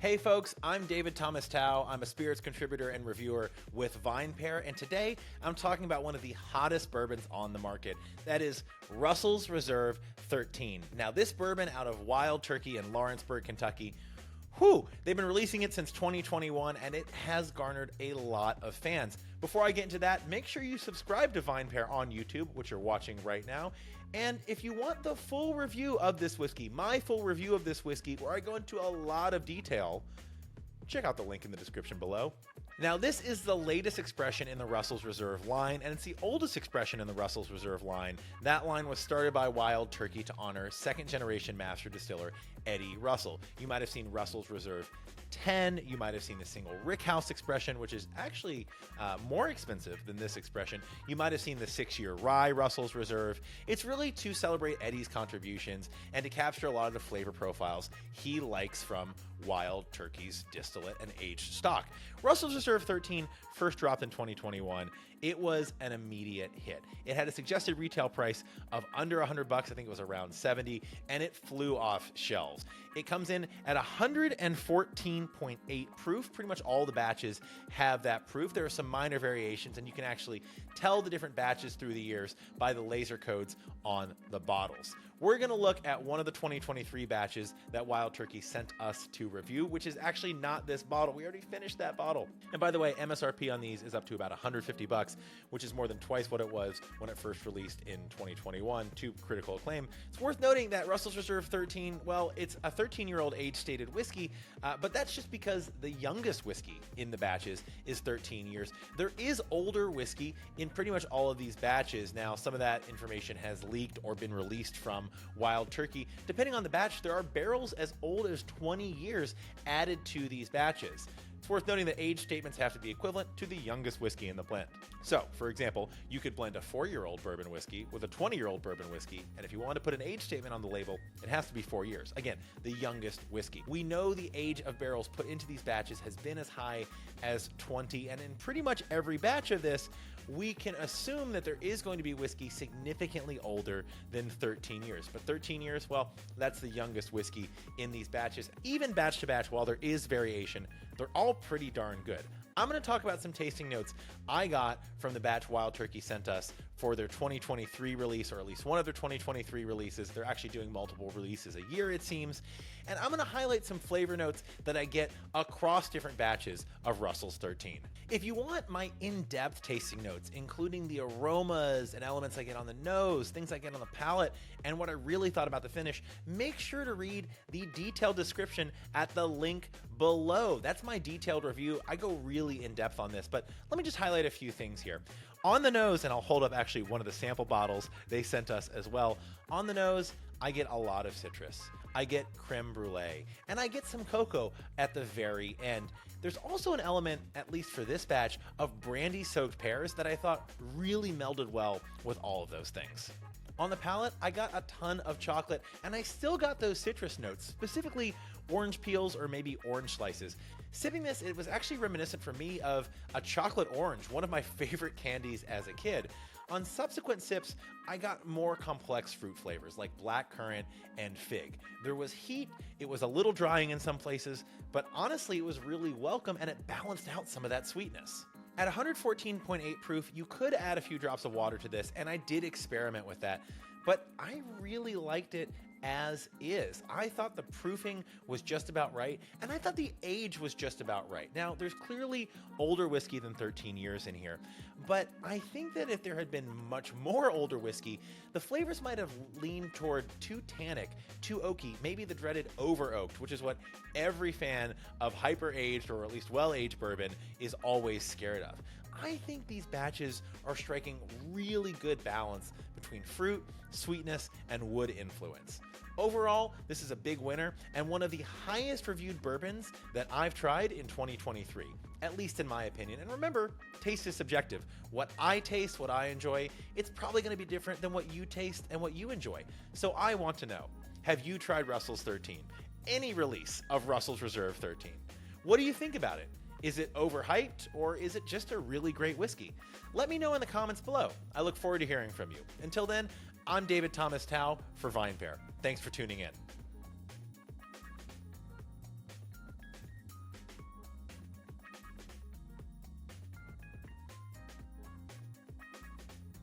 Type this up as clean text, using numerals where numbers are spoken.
Hey folks, I'm David Thomas Tao. I'm a spirits contributor and reviewer with VinePair, and today I'm talking about one of the hottest bourbons on the market. That is Russell's Reserve 13. Now, this bourbon out of Wild Turkey in Lawrenceburg, Kentucky, they've been releasing it since 2021, and it has garnered a lot of fans. Before I get into that, make sure you subscribe to VinePair on YouTube, which you're watching right now. And if you want the full review of this whiskey, my full review of this whiskey, where I go into a lot of detail, check out the link in the description below. Now, this is the latest expression in the Russell's Reserve line, and it's the oldest expression in the Russell's Reserve line. That line was started by Wild Turkey to honor second-generation master distiller Eddie Russell. You might have seen Russell's Reserve 10. You might have seen the single Rickhouse expression, which is actually more expensive than this expression. You might have seen the 6-year rye Russell's Reserve. It's really to celebrate Eddie's contributions and to capture a lot of the flavor profiles he likes from Wild Turkey's distillate and aged stock. Russell's Reserve 13 first dropped in 2021. It was an immediate hit. It had a suggested retail price of under $100, I think it was around 70, and it flew off shelves. It comes in at 114.8 proof. Pretty much all the batches have that proof. There are some minor variations, and you can actually tell the different batches through the years by the laser codes on the bottles. We're going to look at one of the 2023 batches that Wild Turkey sent us to review, which is actually not this bottle. We already finished that bottle. And by the way, MSRP on these is up to about $150, which is more than twice what it was when it first released in 2021 to critical acclaim. It's worth noting that Russell's Reserve 13, well, it's a 13-year-old age-stated whiskey, but that's just because the youngest whiskey in the batches is 13 years. There is older whiskey in pretty much all of these batches. Now, some of that information has leaked or been released from Wild Turkey. Depending on the batch, there are barrels as old as 20 years added to these batches. It's worth noting that age statements have to be equivalent to the youngest whiskey in the blend. So, for example, you could blend a 4-year-old bourbon whiskey with a 20-year-old bourbon whiskey, and if you want to put an age statement on the label, it has to be 4 years. Again, the youngest whiskey. We know the age of barrels put into these batches has been as high as 20, and in pretty much every batch of this, we can assume that there is going to be whiskey significantly older than 13 years. But 13 years, well, that's the youngest whiskey in these batches. Even batch to batch, while there is variation, they're all pretty darn good. I'm going to talk about some tasting notes I got from the batch Wild Turkey sent us for their 2023 release, or at least one of their 2023 releases. They're actually doing multiple releases a year, it seems. And I'm going to highlight some flavor notes that I get across different batches of Russell's 13. If you want my in-depth tasting notes, including the aromas and elements I get on the nose, things I get on the palate, and what I really thought about the finish, make sure to read the detailed description at the link below. That's my detailed review. I go really in depth on this, but let me just highlight a few things here. On the nose, and I'll hold up actually one of the sample bottles they sent us as well. On the nose, I get a lot of citrus. I get creme brulee, and I get some cocoa at the very end. There's also an element, at least for this batch, of brandy-soaked pears that I thought really melded well with all of those things. On the palate, I got a ton of chocolate, and I still got those citrus notes, specifically orange peels or maybe orange slices. Sipping this, it was actually reminiscent for me of a chocolate orange, one of my favorite candies as a kid. On subsequent sips, I got more complex fruit flavors like blackcurrant and fig. There was heat, it was a little drying in some places, but honestly, it was really welcome and it balanced out some of that sweetness. At 114.8 proof, you could add a few drops of water to this, and I did experiment with that, but I really liked it as is. I thought the proofing was just about right, and I thought the age was just about right. Now, there's clearly older whiskey than 13 years in here, but I think that if there had been much more older whiskey, the flavors might have leaned toward too tannic, too oaky, maybe the dreaded over-oaked, which is what every fan of hyper-aged or at least well-aged bourbon is always scared of. I think these batches are striking really good balance between fruit, sweetness, and wood influence. Overall, this is a big winner and one of the highest reviewed bourbons that I've tried in 2023, at least in my opinion. And remember, taste is subjective. What I taste, what I enjoy, it's probably going to be different than what you taste and what you enjoy. So I want to know, have you tried Russell's 13? Any release of Russell's Reserve 13? What do you think about it? Is it overhyped, or is it just a really great whiskey? Let me know in the comments below. I look forward to hearing from you. Until then, I'm David Thomas Tao for VinePair. Thanks for tuning in.